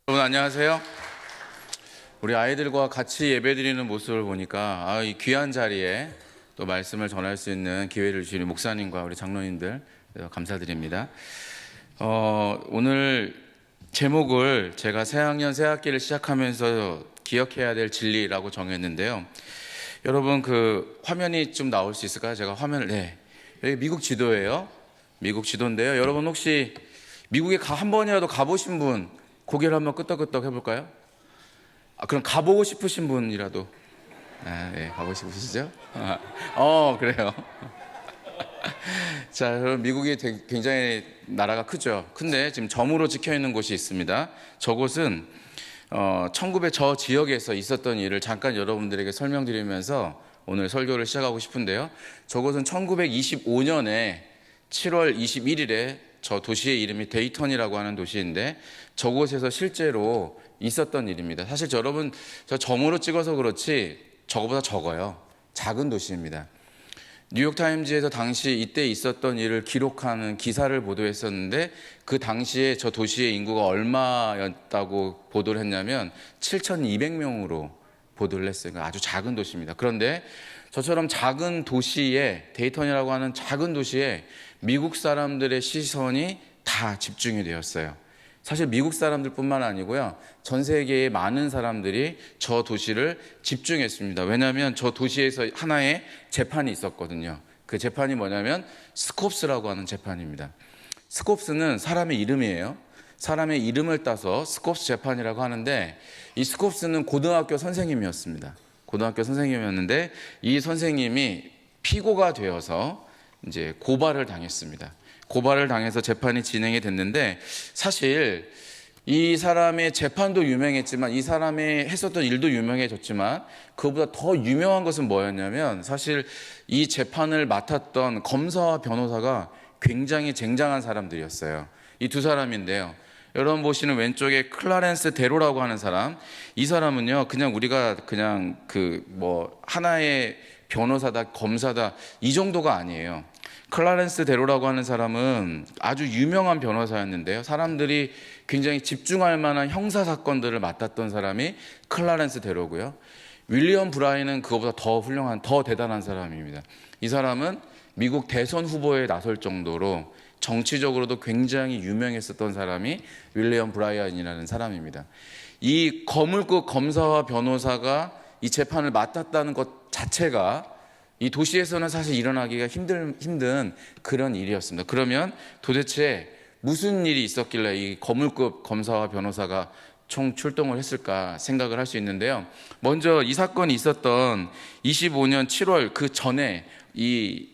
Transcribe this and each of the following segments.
여러분 안녕하세요. 우리 아이들과 같이 예배드리는 모습을 보니까 이 귀한 자리에 또 말씀을 전할 수 있는 기회를 주신 목사님과 우리 장로님들 감사드립니다. 오늘 제목을 제가 새학년 새학기를 시작하면서 기억해야 될 진리라고 정했는데요. 여러분 그 화면이 좀 나올 수 있을까요? 제가 화면을 여기 미국 지도예요. 미국 지도인데요. 여러분 혹시 미국에 한 번이라도 가보신 분 고개를 한번 끄덕끄덕 해볼까요? 그럼 가보고 싶으신 분이라도. 가보고 싶으시죠? 그래요. 자, 여러분 미국이 굉장히 나라가 크죠. 근데 지금 점으로 찍혀 있는 곳이 있습니다. 저곳은 1900 저 지역에서 있었던 일을 잠깐 여러분들에게 설명드리면서 오늘 설교를 시작하고 싶은데요. 저곳은 1925년에 7월 21일에 저 도시의 이름이 데이턴이라고 하는 도시인데 저곳에서 실제로 있었던 일입니다. 사실 여러분 저 점으로 찍어서 그렇지 저거보다 적어요. 작은 도시입니다. 뉴욕타임즈에서 당시 이때 있었던 일을 기록하는 기사를 보도했었는데 그 당시에 저 도시의 인구가 얼마였다고 보도를 했냐면 7,200명으로 보도를 했어요. 그러니까 아주 작은 도시입니다. 그런데 저처럼 작은 도시에 데이턴이라고 하는 작은 도시에 미국 사람들의 시선이 다 집중이 되었어요. 사실 미국 사람들뿐만 아니고요. 전 세계의 많은 사람들이 저 도시를 집중했습니다. 왜냐하면 저 도시에서 하나의 재판이 있었거든요. 그 재판이 뭐냐면 스콥스라고 하는 재판입니다. 스콥스는 사람의 이름이에요. 사람의 이름을 따서 스콥스 재판이라고 하는데 이 스콥스는 고등학교 선생님이었습니다. 고등학교 선생님이었는데 이 선생님이 피고가 되어서 이제 고발을 당했습니다. 고발을 당해서 재판이 진행이 됐는데 사실 이 사람의 재판도 유명했지만 이 사람이 했었던 일도 유명해졌지만 그보다 더 유명한 것은 뭐였냐면 사실 이 재판을 맡았던 검사와 변호사가 굉장히 쟁장한 사람들이었어요. 이 두 사람인데요. 여러분 보시는 왼쪽에 클라렌스 데로라고 하는 사람, 이 사람은요 그냥 우리가 그냥 하나의 변호사다 검사다 이 정도가 아니에요. 클라렌스 데로라고 하는 사람은 아주 유명한 변호사였는데요. 사람들이 굉장히 집중할 만한 형사 사건들을 맡았던 사람이 클라렌스 데로고요. 윌리엄 브라이는 그거보다 더 훌륭한, 더 대단한 사람입니다. 이 사람은 미국 대선 후보에 나설 정도로 정치적으로도 굉장히 유명했었던 사람이 윌리엄 브라이언이라는 사람입니다. 이 거물급 검사와 변호사가 이 재판을 맡았다는 것 자체가 이 도시에서는 사실 일어나기가 힘든 그런 일이었습니다. 그러면 도대체 무슨 일이 있었길래 이 거물급 검사와 변호사가 총 출동을 했을까 생각을 할 수 있는데요. 먼저 이 사건이 있었던 25년 7월 그 전에 이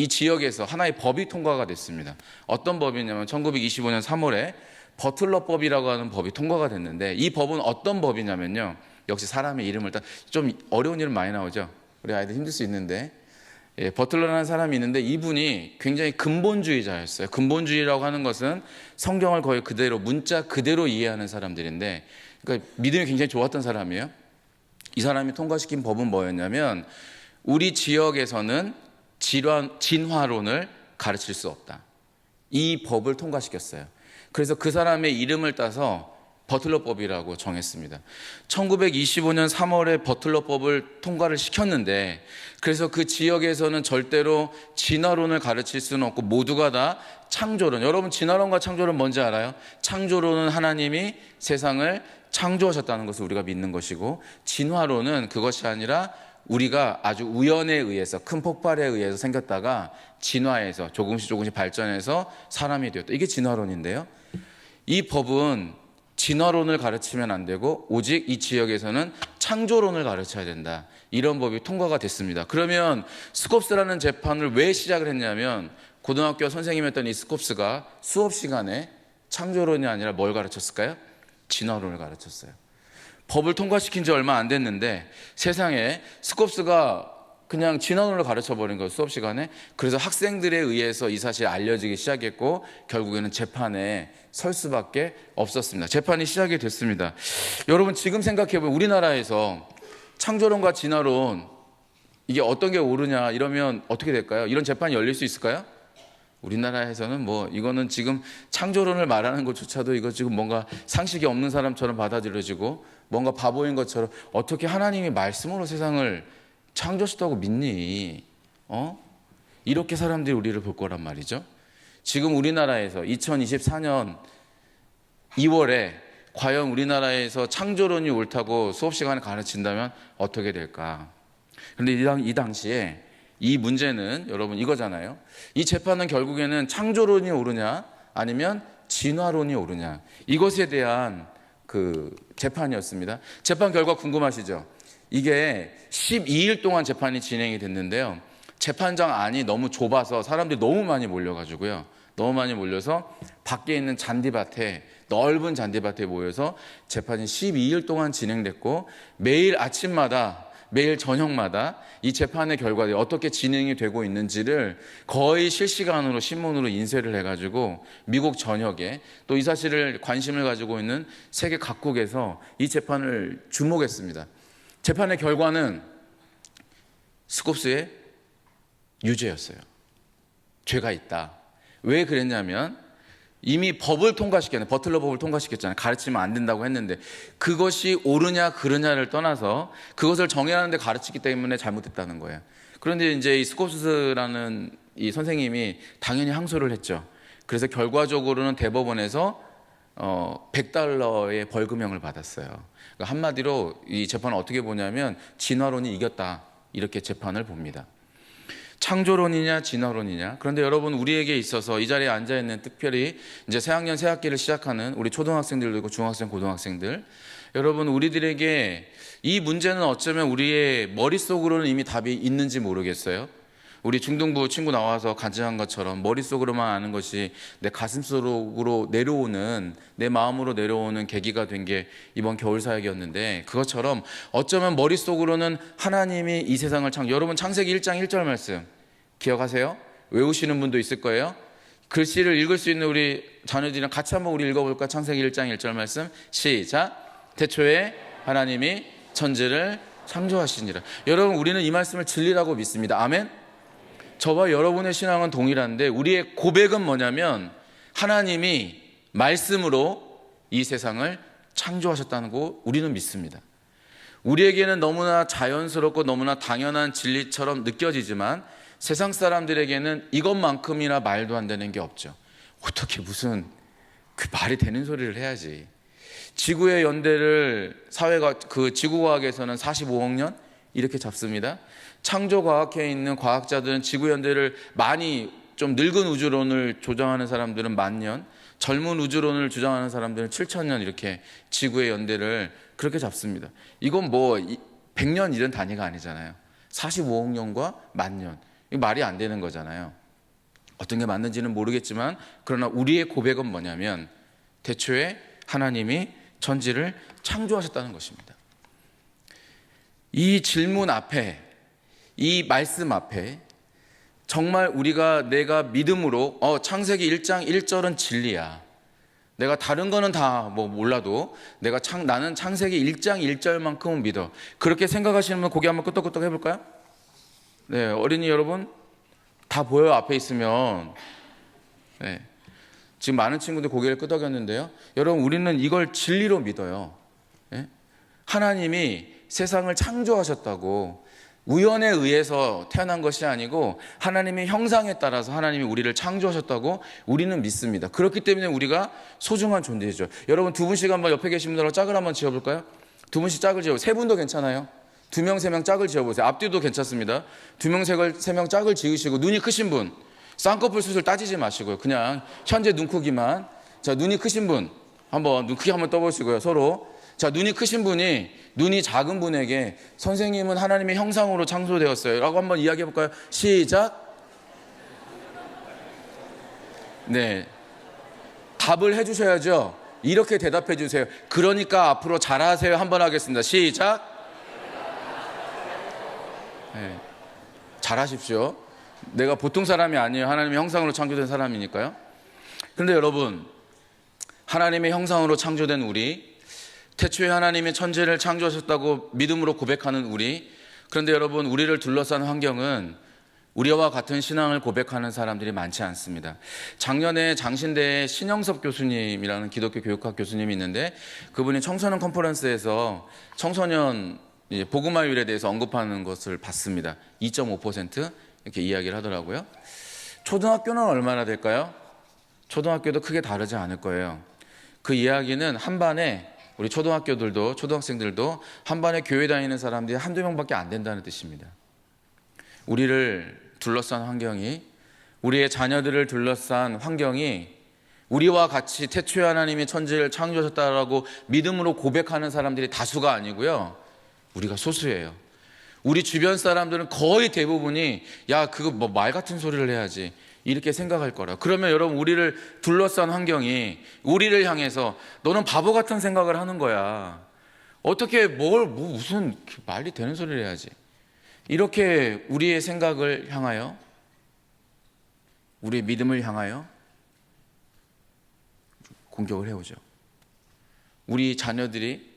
지역에서 하나의 법이 통과가 됐습니다. 어떤 법이냐면 1925년 3월에 버틀러법이라고 하는 법이 통과가 됐는데 이 법은 어떤 법이냐면요. 역시 사람의 이름을 좀 어려운 이름 많이 나오죠. 우리 아이들 힘들 수 있는데 버틀러라는 사람이 있는데 이분이 굉장히 근본주의자였어요. 근본주의라고 하는 것은 성경을 거의 그대로 문자 그대로 이해하는 사람들인데 그러니까 믿음이 굉장히 좋았던 사람이에요. 이 사람이 통과시킨 법은 뭐였냐면 우리 지역에서는 진화론을 가르칠 수 없다. 이 법을 통과시켰어요. 그래서 그 사람의 이름을 따서 버틀러법이라고 정했습니다. 1925년 3월에 버틀러법을 통과를 시켰는데 그래서 그 지역에서는 절대로 진화론을 가르칠 수는 없고 모두가 다 창조론. 여러분 진화론과 창조론 뭔지 알아요? 창조론은 하나님이 세상을 창조하셨다는 것을 우리가 믿는 것이고 진화론은 그것이 아니라 우리가 아주 우연에 의해서 큰 폭발에 의해서 생겼다가 진화해서 조금씩 발전해서 사람이 되었다. 이게 진화론인데요. 이 법은 진화론을 가르치면 안 되고 오직 이 지역에서는 창조론을 가르쳐야 된다. 이런 법이 통과가 됐습니다. 그러면 스콥스라는 재판을 왜 시작을 했냐면 고등학교 선생님이었던 이 스콥스가 수업 시간에 창조론이 아니라 뭘 가르쳤을까요? 진화론을 가르쳤어요. 법을 통과시킨 지 얼마 안 됐는데 세상에 스콥스가 그냥 진화론을 가르쳐버린 거예요. 수업 시간에. 그래서 학생들에 의해서 이 사실이 알려지기 시작했고 결국에는 재판에 설 수밖에 없었습니다. 재판이 시작이 됐습니다. 여러분 지금 생각해보면 우리나라에서 창조론과 진화론 이게 어떤 게 옳으냐 이러면 어떻게 될까요? 이런 재판이 열릴 수 있을까요? 우리나라에서는 뭐 이거는 지금 창조론을 말하는 것조차도 이거 지금 뭔가 상식이 없는 사람처럼 받아들여지고 뭔가 바보인 것처럼 어떻게 하나님이 말씀으로 세상을 창조하셨다고 믿니? 이렇게 사람들이 우리를 볼 거란 말이죠. 지금 우리나라에서 2024년 2월에 과연 우리나라에서 창조론이 옳다고 수업 시간에 가르친다면 어떻게 될까? 그런데 이 당시에 이 문제는 여러분 이거잖아요. 이 재판은 결국에는 창조론이 옳으냐 아니면 진화론이 옳으냐, 이것에 대한 그 재판이었습니다. 재판 결과 궁금하시죠? 이게 12일 동안 재판이 진행이 됐는데요. 재판장 안이 너무 좁아서 사람들이 너무 많이 몰려가지고요. 너무 많이 몰려서 밖에 있는 잔디밭에, 넓은 잔디밭에 모여서 재판이 12일 동안 진행됐고, 매일 아침마다 매일 저녁마다 이 재판의 결과들이 어떻게 진행이 되고 있는지를 거의 실시간으로 신문으로 인쇄를 해가지고 미국 전역에, 또 이 사실을 관심을 가지고 있는 세계 각국에서 이 재판을 주목했습니다. 재판의 결과는 스콥스의 유죄였어요. 죄가 있다. 왜 그랬냐면 이미 법을 통과시켰네. 버틀러 법을 통과시켰잖아요. 가르치면 안 된다고 했는데 그것이 옳으냐 그르냐를 떠나서 그것을 정의하는데 가르치기 때문에 잘못됐다는 거예요. 그런데 이제 이 스콥스라는 이 선생님이 당연히 항소를 했죠. 그래서 결과적으로는 대법원에서 $100의 벌금형을 받았어요. 그러니까 한마디로 이 재판을 어떻게 보냐면 진화론이 이겼다, 이렇게 재판을 봅니다. 창조론이냐 진화론이냐. 그런데 여러분, 우리에게 있어서 이 자리에 앉아 있는, 특별히 이제 새학년 새학기를 시작하는 우리 초등학생들도 있고 중학생, 고등학생들, 여러분, 우리들에게 이 문제는 어쩌면 우리의 머릿속으로는 이미 답이 있는지 모르겠어요. 우리 중등부 친구 나와서 간증한 것처럼 머릿속으로만 아는 것이 내 가슴속으로 내려오는, 내 마음으로 내려오는 계기가 된 게 이번 겨울 사역이었는데, 그것처럼 어쩌면 머릿속으로는 하나님이 이 세상을 여러분, 창세기 1장 1절 말씀 기억하세요? 외우시는 분도 있을 거예요. 글씨를 읽을 수 있는 우리 자녀들이랑 같이 한번 우리 읽어볼까? 창세기 1장 1절 말씀 시작. 태초에 하나님이 천지를 창조하시니라. 여러분, 우리는 이 말씀을 진리라고 믿습니다. 아멘. 저와 여러분의 신앙은 동일한데 우리의 고백은 뭐냐면 하나님이 말씀으로 이 세상을 창조하셨다는 거 우리는 믿습니다. 우리에게는 너무나 자연스럽고 너무나 당연한 진리처럼 느껴지지만 세상 사람들에게는 이것만큼이나 말도 안 되는 게 없죠. 어떻게 무슨 그 말이 되는 소리를 해야지. 지구의 연대를 지구과학에서는 45억 년 이렇게 잡습니다. 창조과학회에 있는 과학자들은 지구연대를 많이 좀 늙은 우주론을 조장하는 사람들은 10,000년, 젊은 우주론을 주장하는 사람들은 7,000년, 이렇게 지구의 연대를 그렇게 잡습니다. 이건 뭐 100년 이런 단위가 아니잖아요. 45억 년과 10,000년. 이거 말이 안 되는 거잖아요. 어떤 게 맞는지는 모르겠지만, 그러나 우리의 고백은 뭐냐면 태초에 하나님이 천지를 창조하셨다는 것입니다. 이 질문 앞에, 이 말씀 앞에 정말 내가 믿음으로 창세기 1장 1절은 진리야, 내가 다른 거는 다 뭐 몰라도 나는 창세기 1장 1절만큼은 믿어, 그렇게 생각하시는 분 고개 한번 끄덕끄덕 해볼까요? 네, 어린이 여러분 다 보여요. 앞에 있으면. 네, 지금 많은 친구들 고개를 끄덕였는데요. 여러분, 우리는 이걸 진리로 믿어요. 네? 하나님이 세상을 창조하셨다고, 우연에 의해서 태어난 것이 아니고 하나님의 형상에 따라서 하나님이 우리를 창조하셨다고 우리는 믿습니다. 그렇기 때문에 우리가 소중한 존재죠. 여러분, 두 분씩 한번 옆에 계신 분들하고 짝을 한번 지어볼까요? 두 분씩 짝을 지어보세요. 세 분도 괜찮아요. 2명, 3명 짝을 지어보세요. 앞뒤도 괜찮습니다. 2명, 3명 짝을 지으시고, 눈이 크신 분, 쌍꺼풀 수술 따지지 마시고요. 그냥 현재 눈 크기만. 자, 눈이 크신 분 한번 눈 크게 한번 떠보시고요. 서로. 자, 눈이 크신 분이 눈이 작은 분에게 선생님은 하나님의 형상으로 창조되었어요 라고 한번 이야기해 볼까요? 시작. 네, 답을 해주셔야죠. 이렇게 대답해 주세요. 그러니까 앞으로 잘하세요 한번 하겠습니다. 시작. 네, 잘하십시오. 내가 보통 사람이 아니에요. 하나님의 형상으로 창조된 사람이니까요. 그런데 여러분, 하나님의 형상으로 창조된 우리, 태초에 하나님이 천지를 창조하셨다고 믿음으로 고백하는 우리, 그런데 여러분, 우리를 둘러싼 환경은 우리와 같은 신앙을 고백하는 사람들이 많지 않습니다. 작년에 장신대에 신영섭 교수님이라는 기독교 교육학 교수님이 있는데, 그분이 청소년 컨퍼런스에서 청소년 복음화율에 대해서 언급하는 것을 봤습니다. 2.5% 이렇게 이야기를 하더라고요. 초등학교는 얼마나 될까요? 초등학교도 크게 다르지 않을 거예요. 그 이야기는 한 반에, 우리 초등학생들도 한 반에 교회 다니는 사람들이 한두 명밖에 안 된다는 뜻입니다. 우리를 둘러싼 환경이, 우리의 자녀들을 둘러싼 환경이 우리와 같이 태초에 하나님이 천지를 창조하셨다라고 믿음으로 고백하는 사람들이 다수가 아니고요, 우리가 소수예요. 우리 주변 사람들은 거의 대부분이 야, 그거 뭐 말 같은 소리를 해야지 이렇게 생각할 거라. 그러면 여러분, 우리를 둘러싼 환경이 우리를 향해서 너는 바보 같은 생각을 하는 거야, 어떻게 무슨 말이 되는 소리를 해야지, 이렇게 우리의 생각을 향하여, 우리의 믿음을 향하여 공격을 해오죠. 우리 자녀들이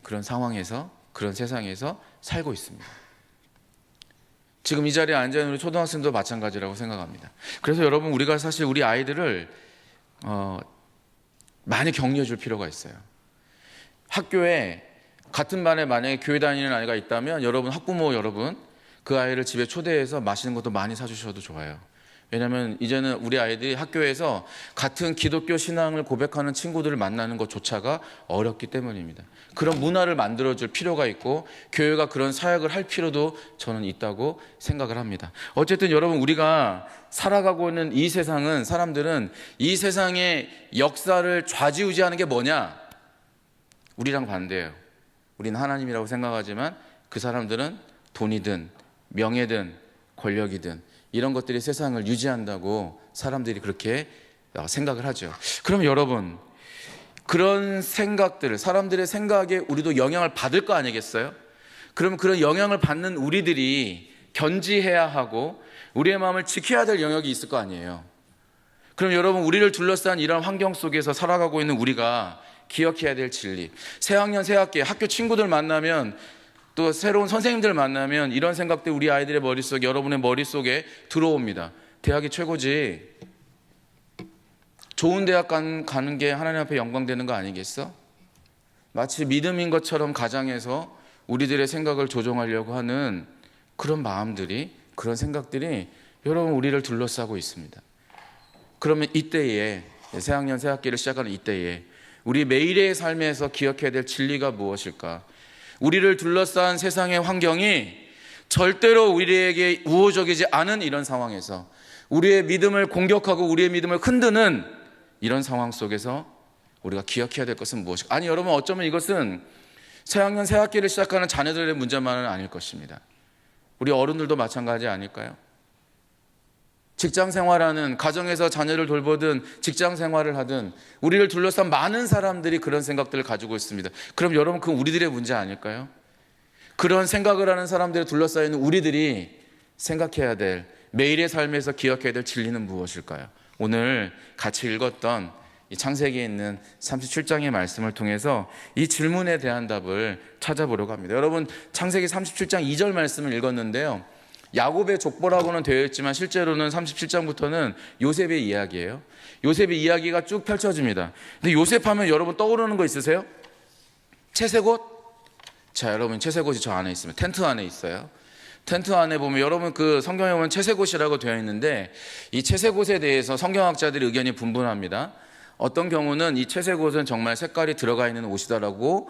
그런 상황에서, 그런 세상에서 살고 있습니다. 지금 이 자리에 앉아있는 우리 초등학생도 마찬가지라고 생각합니다. 그래서 여러분, 우리가 사실 우리 아이들을 많이 격려해 줄 필요가 있어요. 학교에 같은 반에 만약에 교회 다니는 아이가 있다면, 여러분, 학부모 여러분, 그 아이를 집에 초대해서 맛있는 것도 많이 사주셔도 좋아요. 왜냐하면 이제는 우리 아이들이 학교에서 같은 기독교 신앙을 고백하는 친구들을 만나는 것조차가 어렵기 때문입니다. 그런 문화를 만들어줄 필요가 있고, 교회가 그런 사역을 할 필요도 저는 있다고 생각을 합니다. 어쨌든 여러분, 우리가 살아가고 있는 이 세상은, 사람들은 이 세상의 역사를 좌지우지하는 게 뭐냐? 우리랑 반대예요. 우리는 하나님이라고 생각하지만 그 사람들은 돈이든 명예든 권력이든 이런 것들이 세상을 유지한다고 사람들이 그렇게 생각을 하죠. 그럼 여러분, 그런 생각들, 사람들의 생각에 우리도 영향을 받을 거 아니겠어요? 그럼 그런 영향을 받는 우리들이 견지해야 하고 우리의 마음을 지켜야 될 영역이 있을 거 아니에요. 그럼 여러분, 우리를 둘러싼 이런 환경 속에서 살아가고 있는 우리가 기억해야 될 진리, 새학년 새학기 학교 친구들 만나면, 또 새로운 선생님들 만나면 이런 생각들 우리 아이들의 머릿속에, 여러분의 머릿속에 들어옵니다. 대학이 최고지, 좋은 대학 가는 게 하나님 앞에 영광되는 거 아니겠어? 마치 믿음인 것처럼 가장해서 우리들의 생각을 조종하려고 하는 그런 마음들이, 그런 생각들이 여러분 우리를 둘러싸고 있습니다. 그러면 이때에, 새학년 새학기를 시작하는 이때에 우리 매일의 삶에서 기억해야 될 진리가 무엇일까? 우리를 둘러싼 세상의 환경이 절대로 우리에게 우호적이지 않은 이런 상황에서, 우리의 믿음을 공격하고 우리의 믿음을 흔드는 이런 상황 속에서 우리가 기억해야 될 것은 무엇일까? 아니 여러분, 어쩌면 이것은 새학년 새학기를 시작하는 자녀들의 문제만은 아닐 것입니다. 우리 어른들도 마찬가지 아닐까요? 직장 생활하는, 가정에서 자녀를 돌보든 직장 생활을 하든 우리를 둘러싼 많은 사람들이 그런 생각들을 가지고 있습니다. 그럼 여러분, 그건 우리들의 문제 아닐까요? 그런 생각을 하는 사람들에 둘러싸여 있는 우리들이 생각해야 될, 매일의 삶에서 기억해야 될 진리는 무엇일까요? 오늘 같이 읽었던 이 창세기에 있는 37장의 말씀을 통해서 이 질문에 대한 답을 찾아보려고 합니다. 여러분, 창세기 37장 2절 말씀을 읽었는데요, 야곱의 족보라고는 되어 있지만 실제로는 37장부터는 요셉의 이야기예요. 요셉의 이야기가 쭉 펼쳐집니다. 근데 요셉 하면 여러분 떠오르는 거 있으세요? 채색옷? 자, 여러분, 채색옷이 저 안에 있습니다. 텐트 안에 있어요. 텐트 안에 보면, 여러분 그 성경에 보면 채색옷이라고 되어 있는데, 이 채색옷에 대해서 성경학자들의 의견이 분분합니다. 어떤 경우는 이 채색옷은 정말 색깔이 들어가 있는 옷이다라고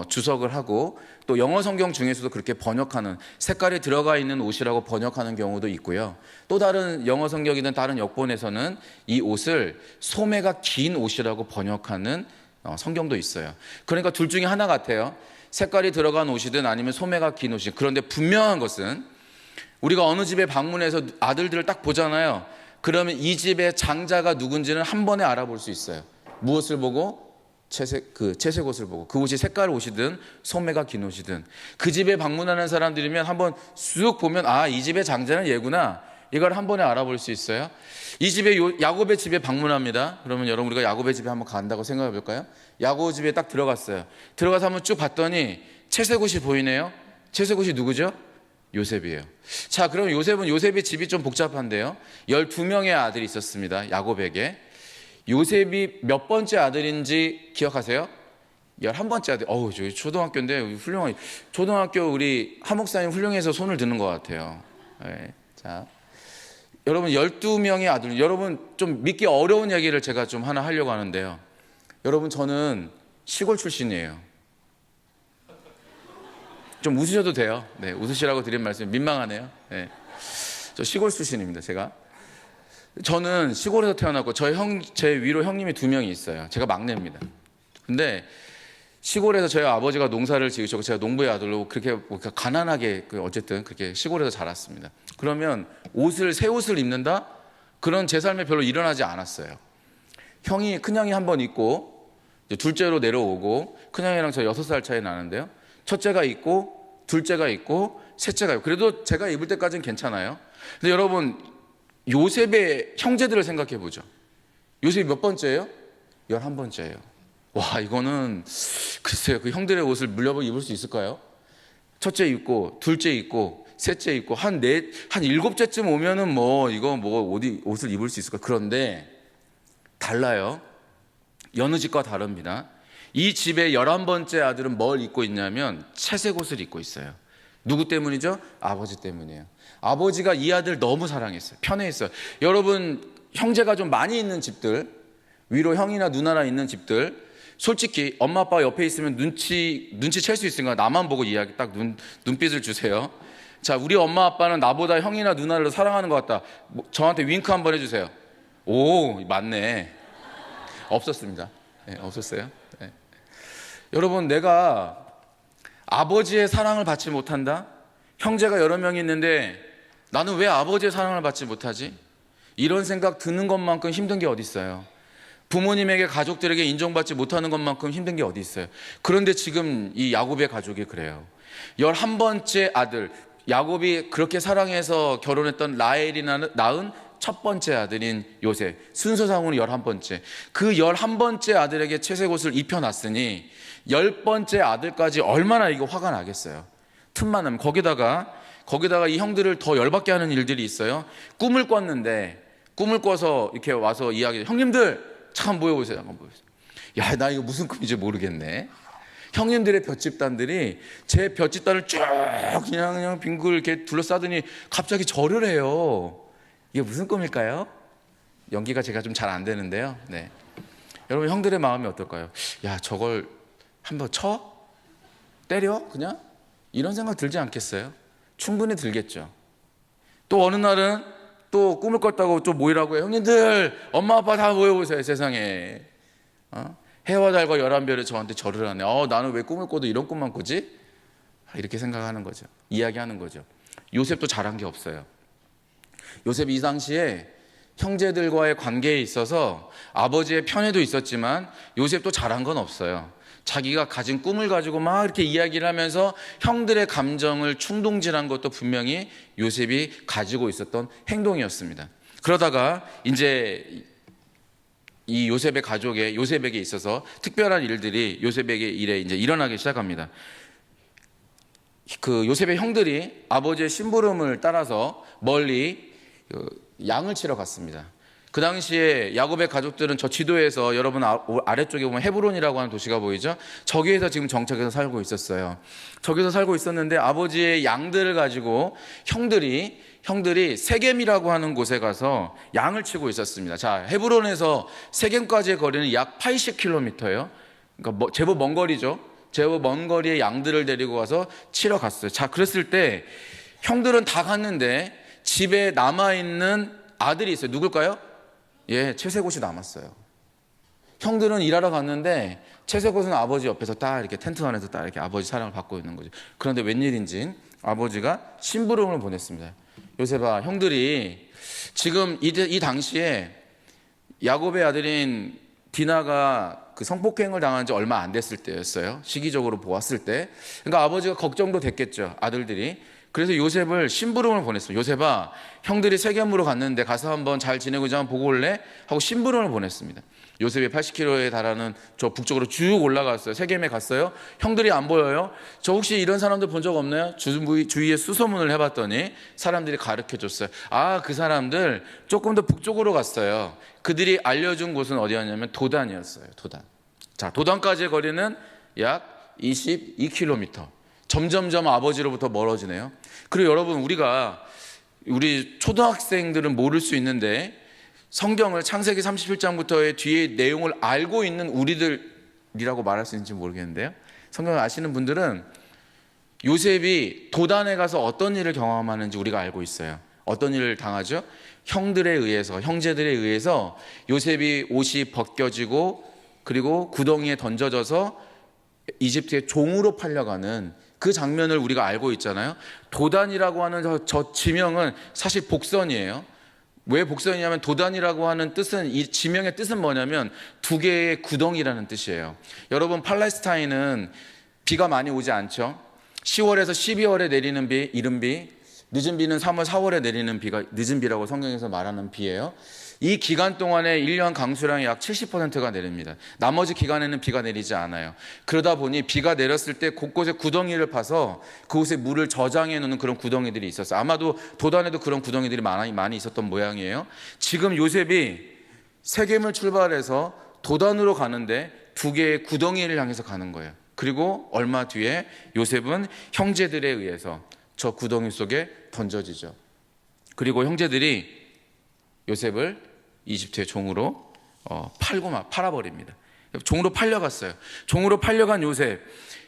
주석을 하고, 또 영어 성경 중에서도 그렇게 번역하는, 색깔이 들어가 있는 옷이라고 번역하는 경우도 있고요. 또 다른 영어 성경이든 다른 역본에서는 이 옷을 소매가 긴 옷이라고 번역하는 성경도 있어요. 그러니까 둘 중에 하나 같아요. 색깔이 들어간 옷이든 아니면 소매가 긴 옷이든. 그런데 분명한 것은, 우리가 어느 집에 방문해서 아들들을 딱 보잖아요. 그러면 이 집의 장자가 누군지는 한 번에 알아볼 수 있어요. 무엇을 보고? 채색옷을 보고. 그 옷이 색깔 옷이든 소매가 긴 옷이든. 그 집에 방문하는 사람들이면 한번 쑥 보면, 아, 이 집의 장자는 얘구나, 이걸 한 번에 알아볼 수 있어요. 이 집에, 야곱의 집에 방문합니다. 그러면 여러분, 우리가 야곱의 집에 한번 간다고 생각해 볼까요? 야곱 집에 딱 들어갔어요. 들어가서 한번 쭉 봤더니 채색옷이 보이네요. 채색옷이 누구죠? 요셉이에요. 자, 그럼 요셉의 집이 좀 복잡한데요. 12명의 아들이 있었습니다. 야곱에게. 요셉이 몇 번째 아들인지 기억하세요? 11번째 아들. 저희 초등학교인데 훌륭한 초등학교 우리 하목사님 훌륭해서 손을 드는 것 같아요. 네. 자, 여러분 12명의 아들. 여러분 좀 믿기 어려운 얘기를 제가 좀 하나 하려고 하는데요. 여러분 저는 시골 출신이에요. 좀 웃으셔도 돼요. 네, 웃으시라고 드린 말씀 민망하네요. 네. 저 시골 출신입니다. 저는 시골에서 태어났고 제 위로 형님이 2명이 있어요. 제가 막내입니다. 근데 시골에서 저희 아버지가 농사를 지으셨고 제가 농부의 아들로 그렇게 가난하게 어쨌든 그렇게 시골에서 자랐습니다. 그러면 새 옷을 입는다? 그런 제 삶에 별로 일어나지 않았어요. 큰형이 한 번 입고 둘째로 내려오고, 큰형이랑 저 6살 차이 나는데요. 첫째가 있고 둘째가 있고 셋째가 있고, 그래도 제가 입을 때까지는 괜찮아요. 근데 여러분 요셉의 형제들을 생각해 보죠. 요셉이 몇 번째예요? 11번째예요. 와, 이거는 글쎄요, 그 형들의 옷을 물려서 입을 수 있을까요? 첫째 입고 둘째 입고 셋째 입고 한 7째쯤 오면은 옷을 입을 수 있을까? 그런데 달라요. 여느 집과 다릅니다. 이 집의 11번째 아들은 뭘 입고 있냐면 채색 옷을 입고 있어요. 누구 때문이죠? 아버지 때문이에요. 아버지가 이 아들 너무 사랑했어요. 편애했어요. 여러분 형제가 좀 많이 있는 집들, 위로 형이나 누나나 있는 집들, 솔직히 엄마 아빠가 옆에 있으면 눈치챌 수 있으니까 나만 보고 이야기 딱 눈빛을 주세요. 자, 우리 엄마 아빠는 나보다 형이나 누나를 사랑하는 것 같다. 저한테 윙크 한번 해주세요. 오, 맞네. 없었습니다. 네, 없었어요. 네. 여러분, 내가 아버지의 사랑을 받지 못한다? 형제가 여러 명이 있는데 나는 왜 아버지의 사랑을 받지 못하지? 이런 생각 드는 것만큼 힘든 게 어디 있어요? 부모님에게, 가족들에게 인정받지 못하는 것만큼 힘든 게 어디 있어요? 그런데 지금 이 야곱의 가족이 그래요. 11번째 아들, 야곱이 그렇게 사랑해서 결혼했던 라헬이 낳은 첫 번째 아들인 요셉, 순서상으로 11번째. 그 11번째 아들에게 채색 옷을 입혀놨으니 10번째 아들까지 얼마나 이거 화가 나겠어요. 틈만 나면. 거기다가 이 형들을 더 열받게 하는 일들이 있어요. 꿈을 꿨는데, 꿈을 꿔서 이렇게 와서 형님들 잠깐 모여보세요. 야, 나 이거 무슨 꿈인지 모르겠네. 형님들의 볏집단들이 제 볏집단을 쭉 그냥 빙글 이렇게 둘러싸더니 갑자기 절을 해요. 이게 무슨 꿈일까요? 연기가 제가 좀 잘 안 되는데요. 네. 여러분 형들의 마음이 어떨까요? 야, 저걸 한번 쳐? 때려? 그냥? 이런 생각 들지 않겠어요? 충분히 들겠죠. 또 어느 날은 또 꿈을 꿨다고 또 모이라고 해요. 형님들, 엄마 아빠 다 모여보세요. 세상에 해와 달과 11별이 저한테 절을 하네. 나는 왜 꿈을 꿔도 이런 꿈만 꾸지? 이렇게 생각하는 거죠. 이야기하는 거죠. 요셉도 잘한 게 없어요. 요셉이 이 당시에 형제들과의 관계에 있어서 아버지의 편애도 있었지만 요셉도 잘한 건 없어요. 자기가 가진 꿈을 가지고 막 이렇게 이야기를 하면서 형들의 감정을 충동질한 것도 분명히 요셉이 가지고 있었던 행동이었습니다. 그러다가 이제 이 요셉의 가족에, 요셉에게 있어서 특별한 일들이 요셉에게 이제 일어나기 시작합니다. 그 요셉의 형들이 아버지의 심부름을 따라서 멀리 양을 치러 갔습니다. 그 당시에 야곱의 가족들은 저 지도에서 여러분 아래쪽에 보면 헤브론이라고 하는 도시가 보이죠? 저기에서 지금 정착해서 살고 있었어요. 저기서 살고 있었는데 아버지의 양들을 가지고 형들이 세겜이라고 하는 곳에 가서 양을 치고 있었습니다. 자, 헤브론에서 세겜까지의 거리는 약 80km예요. 그러니까 제법 먼 거리죠. 제법 먼 거리에 양들을 데리고 가서 치러 갔어요. 자, 그랬을 때 형들은 다 갔는데 집에 남아있는 아들이 있어요. 누굴까요? 채색 옷이 남았어요. 형들은 일하러 갔는데 채색 옷은 아버지 옆에서 딱 이렇게 텐트 안에서 딱 이렇게 아버지 사랑을 받고 있는 거죠. 그런데 웬일인지 아버지가 심부름을 보냈습니다. 요셉아, 형들이 지금 이 당시에 야곱의 아들인 디나가 그 성폭행을 당한 지 얼마 안 됐을 때였어요. 시기적으로 보았을 때. 그러니까 아버지가 걱정도 됐겠죠, 아들들이. 그래서 요셉을 심부름을 보냈어요. 요셉아, 형들이 세겜으로 갔는데 가서 한번 잘 지내고 있는지 한번 보고 올래? 하고 심부름을 보냈습니다. 요셉이 80km에 달하는 저 북쪽으로 쭉 올라갔어요. 세겜에 갔어요. 형들이 안 보여요. 저 혹시 이런 사람들 본 적 없나요? 주위에 수소문을 해봤더니 사람들이 가르쳐줬어요. 아, 그 사람들 조금 더 북쪽으로 갔어요. 그들이 알려준 곳은 어디였냐면 도단이었어요. 도단. 자, 도단까지의 거리는 약 22km. 점점점 아버지로부터 멀어지네요. 그리고 여러분, 우리 초등학생들은 모를 수 있는데 성경을 창세기 37장부터의 뒤에 내용을 알고 있는 우리들이라고 말할 수 있는지 모르겠는데요. 성경을 아시는 분들은 요셉이 도단에 가서 어떤 일을 경험하는지 우리가 알고 있어요. 어떤 일을 당하죠? 형제들에 의해서 요셉이 옷이 벗겨지고 그리고 구덩이에 던져져서 이집트의 종으로 팔려가는 그 장면을 우리가 알고 있잖아요. 도단이라고 하는 저 지명은 사실 복선이에요. 왜 복선이냐면 도단이라고 하는 뜻은, 이 지명의 뜻은 뭐냐면 두 개의 구덩이라는 뜻이에요. 여러분, 팔레스타인은 비가 많이 오지 않죠. 10월에서 12월에 내리는 비, 이른 비, 늦은 비는 3월, 4월에 내리는 비가 늦은 비라고 성경에서 말하는 비예요. 이 기간 동안에 1년 강수량의 약 70%가 내립니다. 나머지 기간에는 비가 내리지 않아요. 그러다 보니 비가 내렸을 때 곳곳에 구덩이를 파서 그곳에 물을 저장해 놓는 그런 구덩이들이 있었어요. 아마도 도단에도 그런 구덩이들이 많이 있었던 모양이에요. 지금 요셉이 세겜을 출발해서 도단으로 가는데 두 개의 구덩이를 향해서 가는 거예요. 그리고 얼마 뒤에 요셉은 형제들에 의해서 저 구덩이 속에 던져지죠. 그리고 형제들이 요셉을 이집트의 종으로 팔아버립니다. 종으로 팔려갔어요. 종으로 팔려간 요셉.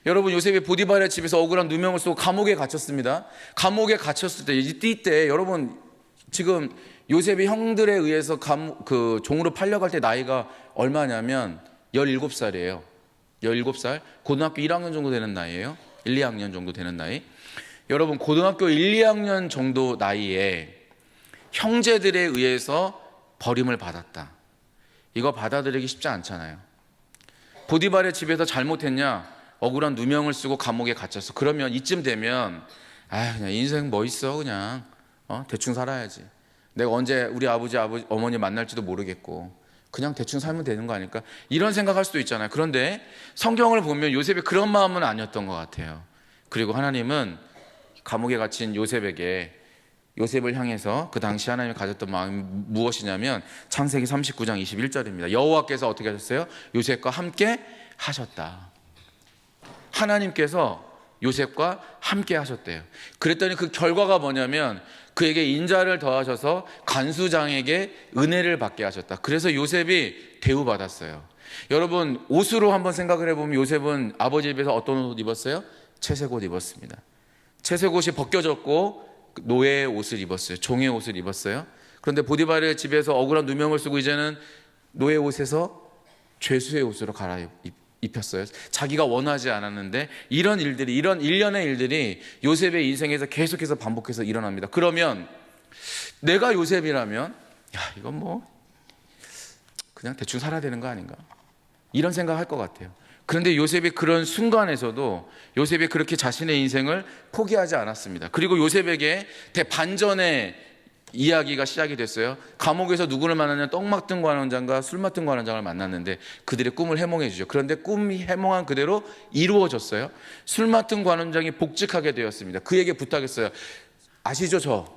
여러분, 요셉이 보디발의 집에서 억울한 누명을 쓰고 감옥에 갇혔습니다. 감옥에 갇혔을 때, 이때 여러분, 지금 요셉이 형들에 의해서 종으로 팔려갈 때 나이가 얼마냐면 17살이에요. 17살. 고등학교 1학년 정도 되는 나이예요. 1, 2학년 정도 되는 나이. 여러분, 고등학교 1, 2학년 정도 나이에 형제들에 의해서 버림을 받았다. 이거 받아들이기 쉽지 않잖아요. 보디발의 집에서 잘못했냐? 억울한 누명을 쓰고 감옥에 갇혔어. 그러면 이쯤 되면 그냥 인생 뭐 있어, 그냥 대충 살아야지. 내가 언제 우리 아버지 어머니 만날지도 모르겠고 그냥 대충 살면 되는 거 아닐까? 이런 생각할 수도 있잖아요. 그런데 성경을 보면 요셉이 그런 마음은 아니었던 것 같아요. 그리고 하나님은 감옥에 갇힌 요셉을 향해서 그 당시 하나님이 가졌던 마음이 무엇이냐면 창세기 39장 21절입니다. 여호와께서 어떻게 하셨어요? 요셉과 함께 하셨다. 하나님께서 요셉과 함께 하셨대요. 그랬더니 그 결과가 뭐냐면 그에게 인자를 더하셔서 간수장에게 은혜를 받게 하셨다. 그래서 요셉이 대우받았어요. 여러분, 옷으로 한번 생각을 해보면 요셉은 아버지 집에서 어떤 옷 입었어요? 채색 옷 입었습니다. 채색 옷이 벗겨졌고 노예의 옷을 입었어요. 종의 옷을 입었어요. 그런데 보디발의 집에서 억울한 누명을 쓰고 이제는 노예 옷에서 죄수의 옷으로 갈아입혔어요. 자기가 원하지 않았는데 이런 일련의 일들이 요셉의 인생에서 계속해서 반복해서 일어납니다. 그러면 내가 요셉이라면 이건 뭐 그냥 대충 살아야 되는 거 아닌가? 이런 생각할 것 같아요. 그런데 요셉이 그런 순간에서도 요셉이 그렇게 자신의 인생을 포기하지 않았습니다. 그리고 요셉에게 대반전의 이야기가 시작이 됐어요. 감옥에서 누구를 만나냐? 떡 맡은 관원장과 술 맡은 관원장을 만났는데 그들의 꿈을 해몽해 주죠. 그런데 꿈이 해몽한 그대로 이루어졌어요. 술 맡은 관원장이 복직하게 되었습니다. 그에게 부탁했어요. 아시죠?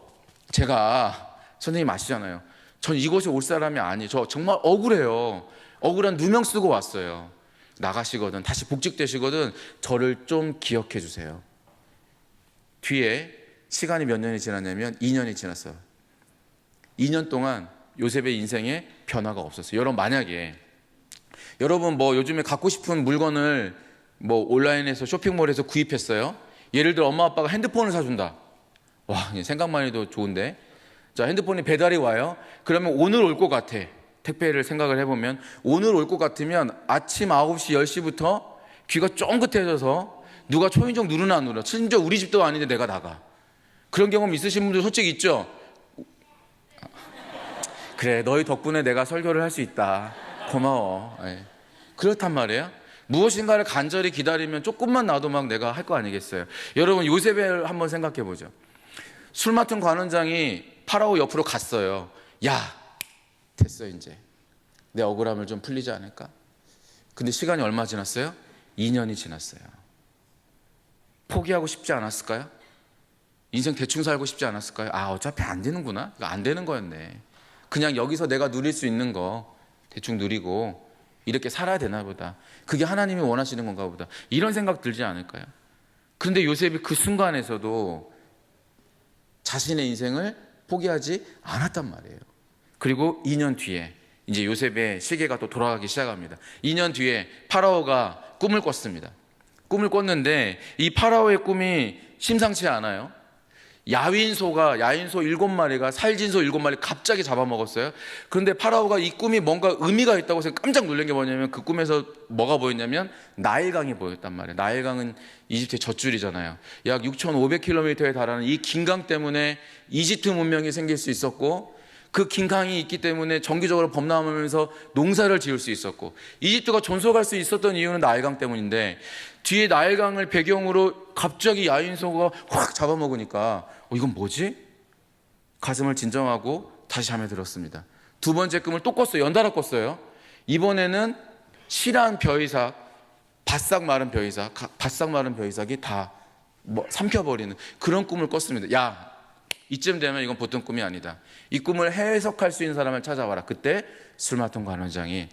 제가 선생님 아시잖아요. 전 이곳에 올 사람이 아니에요. 저 정말 억울해요. 억울한 누명 쓰고 왔어요. 나가시거든, 다시 복직되시거든 저를 좀 기억해 주세요. 뒤에 시간이 몇 년이 지났냐면 2년이 지났어요. 2년 동안 요셉의 인생에 변화가 없었어요. 여러분, 만약에 여러분 요즘에 갖고 싶은 물건을 온라인에서 쇼핑몰에서 구입했어요. 예를 들어 엄마 아빠가 핸드폰을 사준다. 와, 생각만 해도 좋은데. 자, 핸드폰이 배달이 와요. 그러면 오늘 올 것 같아. 택배를 생각을 해보면 오늘 올 것 같으면 아침 9시, 10시부터 귀가 쫑긋해져서 누가 초인종 누르나 안 누르나, 심지어 우리 집도 아닌데 내가 나가. 그런 경험 있으신 분들 솔직히 있죠? 그래, 너희 덕분에 내가 설교를 할 수 있다. 고마워. 그렇단 말이에요. 무엇인가를 간절히 기다리면 조금만 나도 막 내가 할 거 아니겠어요. 여러분, 요셉을 한번 생각해 보죠. 술 맡은 관원장이 파라오 옆으로 갔어요. 야, 됐어, 이제 내 억울함을 좀 풀리지 않을까? 근데 시간이 얼마 지났어요? 2년이 지났어요. 포기하고 싶지 않았을까요? 인생 대충 살고 싶지 않았을까요? 아, 어차피 안 되는구나. 이거 안 되는 거였네. 그냥 여기서 내가 누릴 수 있는 거 대충 누리고 이렇게 살아야 되나 보다. 그게 하나님이 원하시는 건가 보다. 이런 생각 들지 않을까요? 그런데 요셉이 그 순간에서도 자신의 인생을 포기하지 않았단 말이에요. 그리고 2년 뒤에 이제 요셉의 시계가 또 돌아가기 시작합니다. 2년 뒤에 파라오가 꿈을 꿨습니다. 꿈을 꿨는데 이 파라오의 꿈이 심상치 않아요. 야윈소 7마리가 살진소 7마리 갑자기 잡아먹었어요. 그런데 파라오가 이 꿈이 뭔가 의미가 있다고 해서 깜짝 놀란 게 뭐냐면 그 꿈에서 뭐가 보였냐면 나일강이 보였단 말이에요. 나일강은 이집트의 젖줄이잖아요. 약 6,500km에 달하는 이 긴 강 때문에 이집트 문명이 생길 수 있었고, 그 긴 강이 있기 때문에 정기적으로 범람하면서 농사를 지을 수 있었고, 이집트가 존속할 수 있었던 이유는 나일강 때문인데, 뒤에 나일강을 배경으로 갑자기 야윈소가 확 잡아먹으니까 이건 뭐지? 가슴을 진정하고 다시 잠에 들었습니다. 두 번째 꿈을 또 꿨어요. 연달아 꿨어요. 이번에는 실한 벼이삭, 바싹 마른 벼이삭이 다 삼켜버리는 그런 꿈을 꿨습니다. 야, 이쯤 되면 이건 보통 꿈이 아니다. 이 꿈을 해석할 수 있는 사람을 찾아와라. 그때 술 맡은 관원장이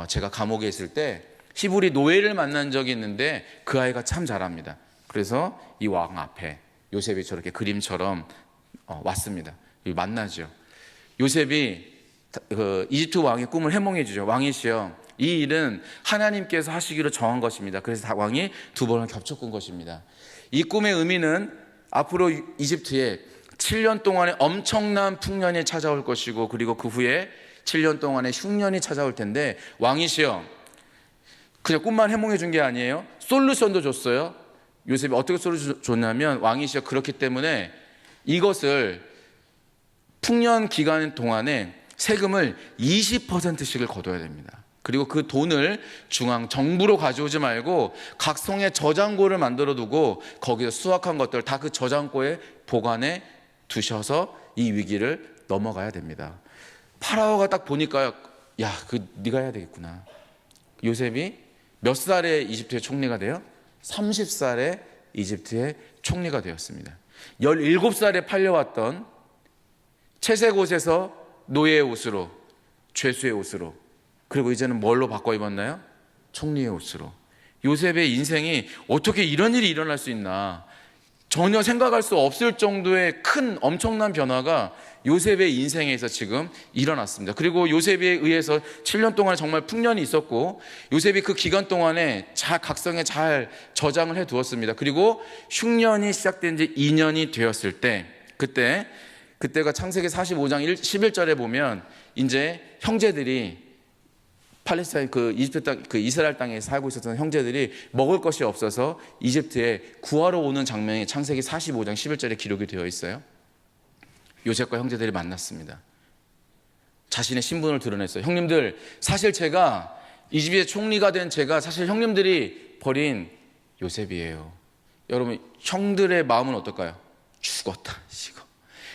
제가 감옥에 있을 때 히브리 노예를 만난 적이 있는데 그 아이가 참 잘합니다. 그래서 이 왕 앞에 요셉이 저렇게 그림처럼 왔습니다. 만나죠. 요셉이 그 이집트 왕의 꿈을 해몽해 주죠. 왕이시여, 이 일은 하나님께서 하시기로 정한 것입니다. 그래서 왕이 두 번을 겹쳐 꾼 것입니다. 이 꿈의 의미는 앞으로 이집트에 7년 동안의 엄청난 풍년이 찾아올 것이고, 그리고 그 후에 7년 동안의 흉년이 찾아올 텐데, 왕이시여, 그냥 꿈만 해몽해 준 게 아니에요. 솔루션도 줬어요. 요셉이 어떻게 솔루션 줬냐면, 왕이시여, 그렇기 때문에 이것을 풍년 기간 동안에 세금을 20%씩을 거둬야 됩니다. 그리고 그 돈을 중앙 정부로 가져오지 말고 각 성에 저장고를 만들어 두고 거기서 수확한 것들 다 그 저장고에 보관해 두셔서 이 위기를 넘어가야 됩니다. 파라오가 딱 보니까 야, 네가 해야 되겠구나. 요셉이 몇 살에 이집트의 총리가 돼요? 30살에 이집트의 총리가 되었습니다. 17살에 팔려왔던 채색 옷에서 노예의 옷으로, 죄수의 옷으로, 그리고 이제는 뭘로 바꿔 입었나요? 총리의 옷으로. 요셉의 인생이 어떻게 이런 일이 일어날 수 있나, 전혀 생각할 수 없을 정도의 큰 엄청난 변화가 요셉의 인생에서 지금 일어났습니다. 그리고 요셉에 의해서 7년 동안 정말 풍년이 있었고, 요셉이 그 기간 동안에 각성에 잘 저장을 해 두었습니다. 그리고 흉년이 시작된 지 2년이 되었을 때, 그때가 창세기 45장 11절에 보면 이제 형제들이 팔레스타인 이집트 땅, 이스라엘 땅에 살고 있었던 형제들이 먹을 것이 없어서 이집트에 구하러 오는 장면이 창세기 45장 11절에 기록이 되어 있어요. 요셉과 형제들이 만났습니다. 자신의 신분을 드러냈어요. 형님들, 사실 제가 이집트의 총리가 된 제가 사실 형님들이 버린 요셉이에요. 여러분, 형들의 마음은 어떨까요? 죽었다, 이거.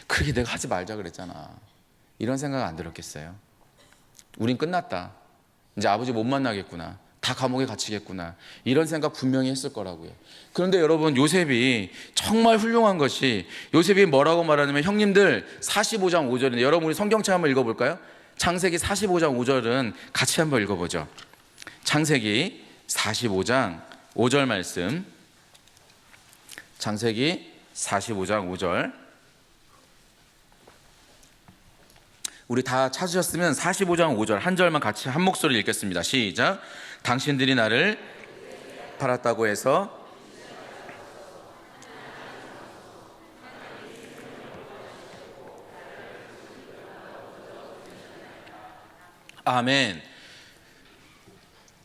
그렇게 내가 하지 말자 그랬잖아. 이런 생각 안 들었겠어요? 우린 끝났다. 이제 아버지 못 만나겠구나. 다 감옥에 갇히겠구나. 이런 생각 분명히 했을 거라고요. 그런데 여러분, 요셉이 정말 훌륭한 것이, 요셉이 뭐라고 말하냐면, 형님들 45장 5절인데 여러분 우리 성경책 한번 읽어볼까요? 창세기 45장 5절은 같이 한번 읽어보죠. 창세기 45장 5절 말씀. 창세기 45장 5절. 우리 다 찾으셨으면 45장 5절 한 절만 같이 한 목소리 읽겠습니다. 시작. 당신들이 나를 팔았다고 해서 아멘.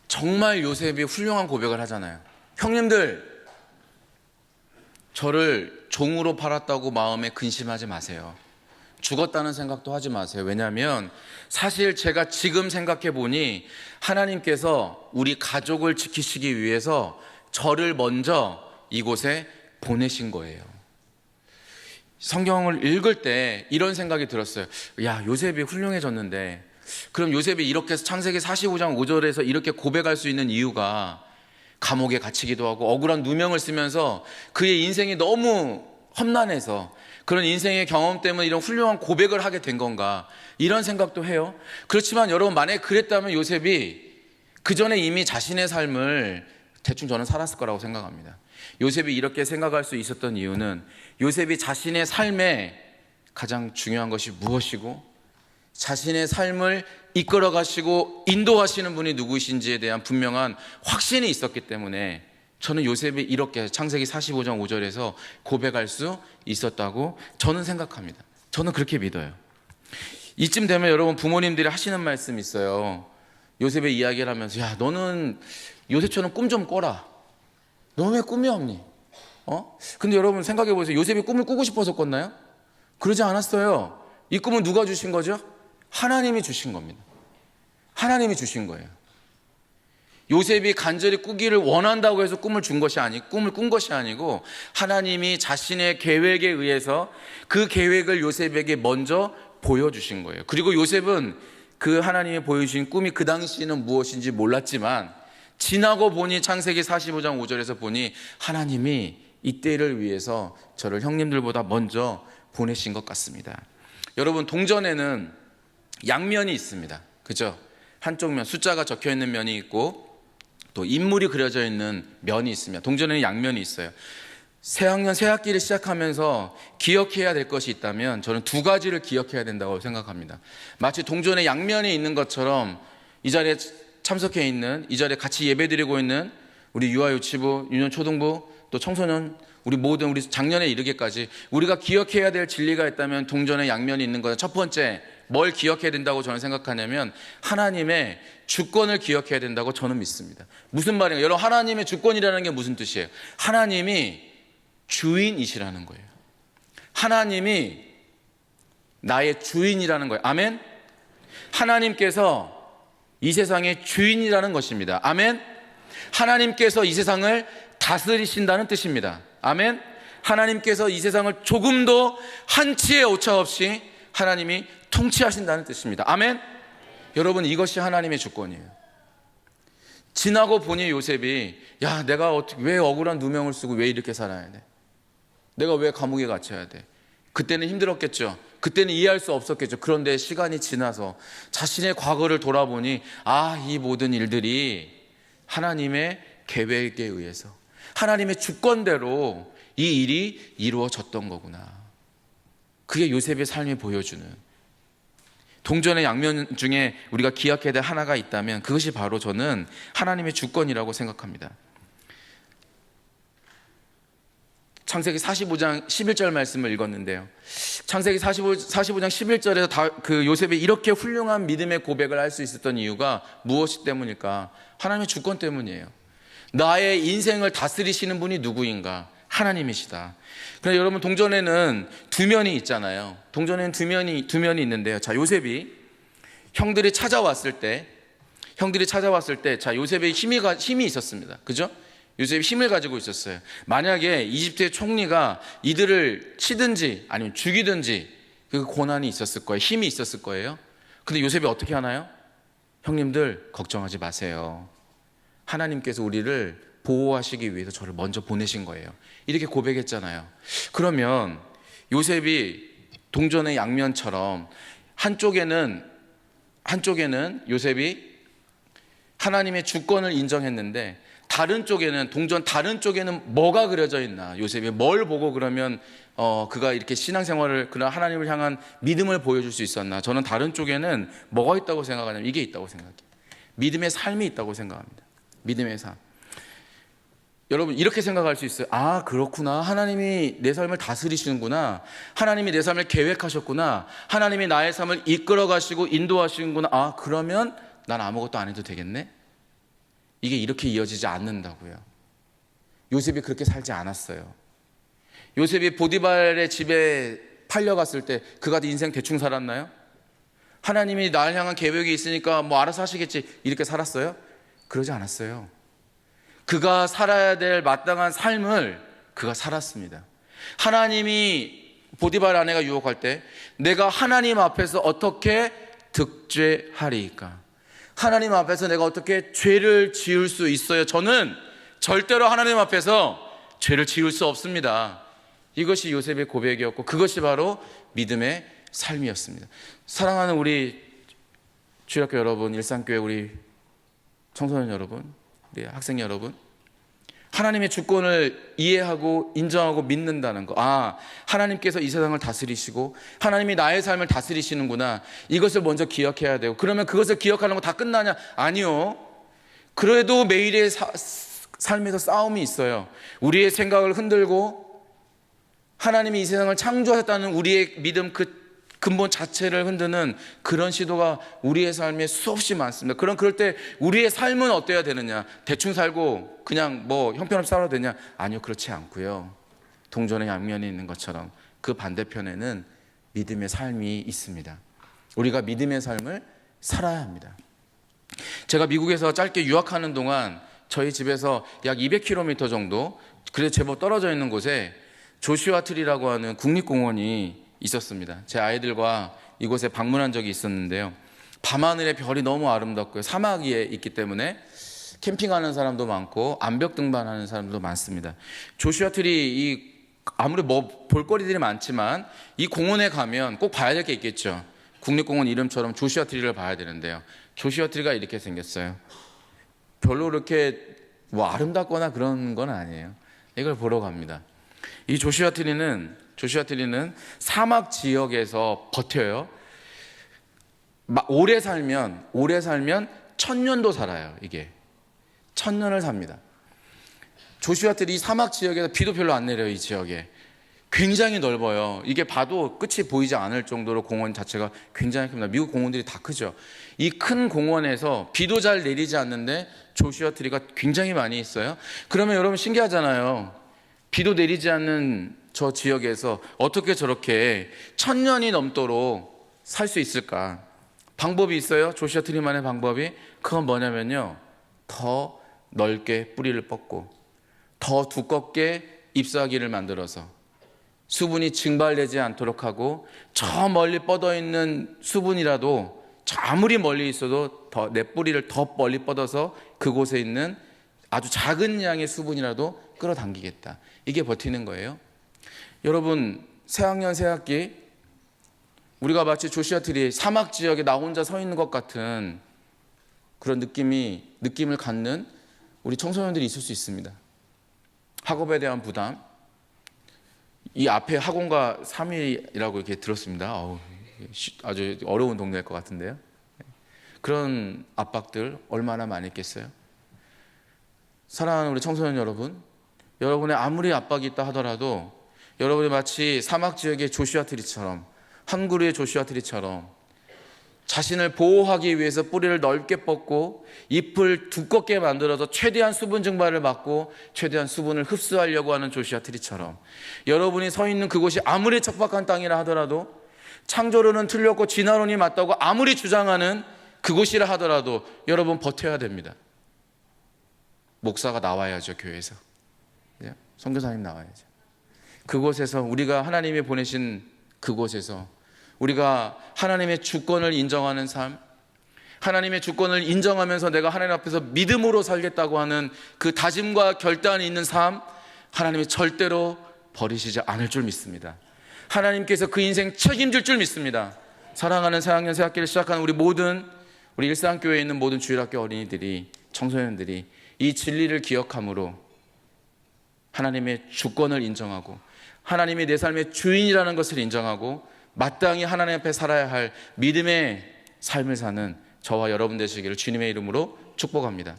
정말 요셉이 훌륭한 고백을 하잖아요. 형님들, 저를 종으로 팔았다고 마음에 근심하지 마세요. 죽었다는 생각도 하지 마세요. 왜냐하면 사실 제가 지금 생각해 보니 하나님께서 우리 가족을 지키시기 위해서 저를 먼저 이곳에 보내신 거예요. 성경을 읽을 때 이런 생각이 들었어요. 야, 요셉이 훌륭해졌는데 그럼 요셉이 이렇게 창세기 45장 5절에서 이렇게 고백할 수 있는 이유가 감옥에 갇히기도 하고 억울한 누명을 쓰면서 그의 인생이 너무 험난해서 그런 인생의 경험 때문에 이런 훌륭한 고백을 하게 된 건가, 이런 생각도 해요. 그렇지만 여러분, 만약에 그랬다면 요셉이 그 전에 이미 자신의 삶을 대충 저는 살았을 거라고 생각합니다. 요셉이 이렇게 생각할 수 있었던 이유는 요셉이 자신의 삶에 가장 중요한 것이 무엇이고 자신의 삶을 이끌어 가시고 인도하시는 분이 누구이신지에 대한 분명한 확신이 있었기 때문에 저는 요셉이 이렇게 창세기 45장 5절에서 고백할 수 있었다고 저는 생각합니다. 저는 그렇게 믿어요. 이쯤 되면 여러분, 부모님들이 하시는 말씀이 있어요. 요셉의 이야기를 하면서, 야, 너는 요셉처럼 꿈 좀 꿔라. 너는 왜 꿈이 없니? 근데 여러분 생각해 보세요. 요셉이 꿈을 꾸고 싶어서 꿨나요? 그러지 않았어요. 이 꿈은 누가 주신 거죠? 하나님이 주신 겁니다. 하나님이 주신 거예요. 요셉이 간절히 꾸기를 원한다고 해서 꿈을 꾼 것이 아니고 하나님이 자신의 계획에 의해서 그 계획을 요셉에게 먼저 보여주신 거예요. 그리고 요셉은 그 하나님이 보여주신 꿈이 그 당시에는 무엇인지 몰랐지만 지나고 보니 창세기 45장 5절에서 보니 하나님이 이 때를 위해서 저를 형님들보다 먼저 보내신 것 같습니다. 여러분, 동전에는 양면이 있습니다. 그죠? 한쪽 면, 숫자가 적혀 있는 면이 있고 또 인물이 그려져 있는 면이 있습니다. 동전에는 양면이 있어요. 새학년, 새학기를 시작하면서 기억해야 될 것이 있다면 저는 두 가지를 기억해야 된다고 생각합니다. 마치 동전에 양면이 있는 것처럼 이 자리에 참석해 있는, 이 자리에 같이 예배드리고 있는 우리 유아유치부, 유년초등부, 또 청소년, 우리 모든 우리 작년에 이르기까지 우리가 기억해야 될 진리가 있다면 동전에 양면이 있는 것은 첫 번째, 뭘 기억해야 된다고 저는 생각하냐면 하나님의 주권을 기억해야 된다고 저는 믿습니다. 무슨 말이에요? 여러분, 하나님의 주권이라는 게 무슨 뜻이에요? 하나님이 주인이시라는 거예요. 하나님이 나의 주인이라는 거예요. 아멘? 하나님께서 이 세상의 주인이라는 것입니다. 아멘? 하나님께서 이 세상을 다스리신다는 뜻입니다. 아멘? 하나님께서 이 세상을 조금도 한치의 오차 없이 하나님이 통치하신다는 뜻입니다. 아멘? 여러분, 이것이 하나님의 주권이에요. 지나고 보니 요셉이, 야, 내가 왜 억울한 누명을 쓰고 왜 이렇게 살아야 돼? 내가 왜 감옥에 갇혀야 돼? 그때는 힘들었겠죠. 그때는 이해할 수 없었겠죠. 그런데 시간이 지나서 자신의 과거를 돌아보니, 이 모든 일들이 하나님의 계획에 의해서 하나님의 주권대로 이 일이 이루어졌던 거구나. 그게 요셉의 삶이 보여주는, 동전의 양면 중에 우리가 기억해야 될 하나가 있다면 그것이 바로 저는 하나님의 주권이라고 생각합니다. 창세기 45장 11절 말씀을 읽었는데요, 창세기 45장 11절에서 그 요셉이 이렇게 훌륭한 믿음의 고백을 할 수 있었던 이유가 무엇이 때문일까? 하나님의 주권 때문이에요. 나의 인생을 다스리시는 분이 누구인가? 하나님이시다. 그런데 여러분, 동전에는 두 면이 있잖아요. 동전에는 두 면이 있는데요. 자, 요셉이 형들이 찾아왔을 때, 자, 요셉의 힘이 있었습니다. 그죠? 요셉이 힘을 가지고 있었어요. 만약에 이집트의 총리가 이들을 치든지 아니면 죽이든지 그 고난이 있었을 거예요. 힘이 있었을 거예요. 근데 요셉이 어떻게 하나요? 형님들 걱정하지 마세요. 하나님께서 우리를 보호하시기 위해서 저를 먼저 보내신 거예요. 이렇게 고백했잖아요. 그러면 요셉이 동전의 양면처럼 한쪽에는 요셉이 하나님의 주권을 인정했는데 동전 다른 쪽에는 뭐가 그려져 있나? 요셉이 뭘 보고 그러면 그가 이렇게 신앙생활을, 그런 하나님을 향한 믿음을 보여줄 수 있었나? 저는 다른 쪽에는 뭐가 있다고 생각하냐면 이게 있다고 생각해요. 믿음의 삶이 있다고 생각합니다. 믿음의 삶. 여러분, 이렇게 생각할 수 있어요. 그렇구나. 하나님이 내 삶을 다스리시는구나. 하나님이 내 삶을 계획하셨구나. 하나님이 나의 삶을 이끌어 가시고 인도하시는구나. 그러면 난 아무것도 안 해도 되겠네. 이게 이렇게 이어지지 않는다고요. 요셉이 그렇게 살지 않았어요. 요셉이 보디발의 집에 팔려갔을 때 그가 인생 대충 살았나요? 하나님이 나를 향한 계획이 있으니까 뭐 알아서 하시겠지, 이렇게 살았어요? 그러지 않았어요. 그가 살아야 될 마땅한 삶을 그가 살았습니다. 하나님이 보디발 아내가 유혹할 때 내가 하나님 앞에서 어떻게 득죄하리이까. 하나님 앞에서 내가 어떻게 죄를 지을 수 있어요? 저는 절대로 하나님 앞에서 죄를 지을 수 없습니다. 이것이 요셉의 고백이었고 그것이 바로 믿음의 삶이었습니다. 사랑하는 우리 주일학교 여러분, 일상교회 우리 청소년 여러분, 우리 학생 여러분, 하나님의 주권을 이해하고 인정하고 믿는다는 거. 하나님께서 이 세상을 다스리시고 하나님이 나의 삶을 다스리시는구나. 이것을 먼저 기억해야 되고, 그러면 그것을 기억하는 거 다 끝나냐? 아니요. 그래도 매일의 삶에서 싸움이 있어요. 우리의 생각을 흔들고 하나님이 이 세상을 창조하셨다는 우리의 믿음 그 근본 자체를 흔드는 그런 시도가 우리의 삶에 수없이 많습니다. 그럴 때 우리의 삶은 어때야 되느냐? 대충 살고 그냥 뭐 형편없이 살아도 되냐? 아니요, 그렇지 않고요. 동전의 양면이 있는 것처럼 그 반대편에는 믿음의 삶이 있습니다. 우리가 믿음의 삶을 살아야 합니다. 제가 미국에서 짧게 유학하는 동안 저희 집에서 약 200km 정도, 그래도 제법 떨어져 있는 곳에 조슈아 트리라고 하는 국립공원이 있었습니다. 제 아이들과 이곳에 방문한 적이 있었는데요. 밤하늘의 별이 너무 아름답고요. 사막 위에 있기 때문에 캠핑하는 사람도 많고 암벽 등반하는 사람도 많습니다. 조슈아 트리, 아무리 뭐 볼거리들이 많지만 이 공원에 가면 꼭 봐야 될 게 있겠죠. 국립공원 이름처럼 조슈아 트리를 봐야 되는데요. 조슈아 트리가 이렇게 생겼어요. 별로 그렇게 뭐 아름답거나 그런 건 아니에요. 이걸 보러 갑니다. 이 조슈아 트리는 사막 지역에서 버텨요. 오래 살면 1000년도 살아요. 이게 1000년을 삽니다. 조슈아 트리 사막 지역에서 비도 별로 안 내려요. 이 지역에 굉장히 넓어요. 이게 봐도 끝이 보이지 않을 정도로 공원 자체가 굉장히 큽니다. 미국 공원들이 다 크죠. 이 큰 공원에서 비도 잘 내리지 않는데 조슈아 트리가 굉장히 많이 있어요. 그러면 여러분 신기하잖아요. 비도 내리지 않는 저 지역에서 어떻게 저렇게 1000년이 넘도록 살 수 있을까? 방법이 있어요. 조슈아 트리만의 방법이. 그건 뭐냐면요, 더 넓게 뿌리를 뻗고 더 두껍게 잎사귀를 만들어서 수분이 증발되지 않도록 하고, 저 멀리 뻗어 있는 수분이라도 아무리 멀리 있어도 내 뿌리를 더 멀리 뻗어서 그곳에 있는 아주 작은 양의 수분이라도 끌어당기겠다. 이게 버티는 거예요. 여러분, 새학년 새학기 우리가 마치 조슈아 트리 사막 지역에 나 혼자 서 있는 것 같은 그런 느낌을 갖는 우리 청소년들이 있을 수 있습니다. 학업에 대한 부담, 이 앞에 학원가 3일이라고 이렇게 들었습니다. 아주 어려운 동네일 것 같은데요. 그런 압박들 얼마나 많이 있겠어요? 사랑하는 우리 청소년 여러분, 여러분의 아무리 압박이 있다 하더라도 여러분이 마치 사막 지역의 조슈아 트리처럼, 한 그루의 조슈아 트리처럼 자신을 보호하기 위해서 뿌리를 넓게 뻗고 잎을 두껍게 만들어서 최대한 수분 증발을 막고 최대한 수분을 흡수하려고 하는 조슈아 트리처럼, 여러분이 서 있는 그곳이 아무리 척박한 땅이라 하더라도, 창조론은 틀렸고 진화론이 맞다고 아무리 주장하는 그곳이라 하더라도 여러분 버텨야 됩니다. 목사가 나와야죠. 교회에서 선교사님 나와야죠. 그곳에서, 우리가 하나님이 보내신 그곳에서 우리가 하나님의 주권을 인정하는 삶, 하나님의 주권을 인정하면서 내가 하나님 앞에서 믿음으로 살겠다고 하는 그 다짐과 결단이 있는 삶, 하나님이 절대로 버리시지 않을 줄 믿습니다. 하나님께서 그 인생 책임질 줄 믿습니다. 사랑하는 새학년 새학기를 시작하는 우리 일상교회에 있는 모든 주일학교 어린이들이, 청소년들이 이 진리를 기억함으로 하나님의 주권을 인정하고 하나님이 내 삶의 주인이라는 것을 인정하고 마땅히 하나님 앞에 살아야 할 믿음의 삶을 사는 저와 여러분 되시기를 주님의 이름으로 축복합니다.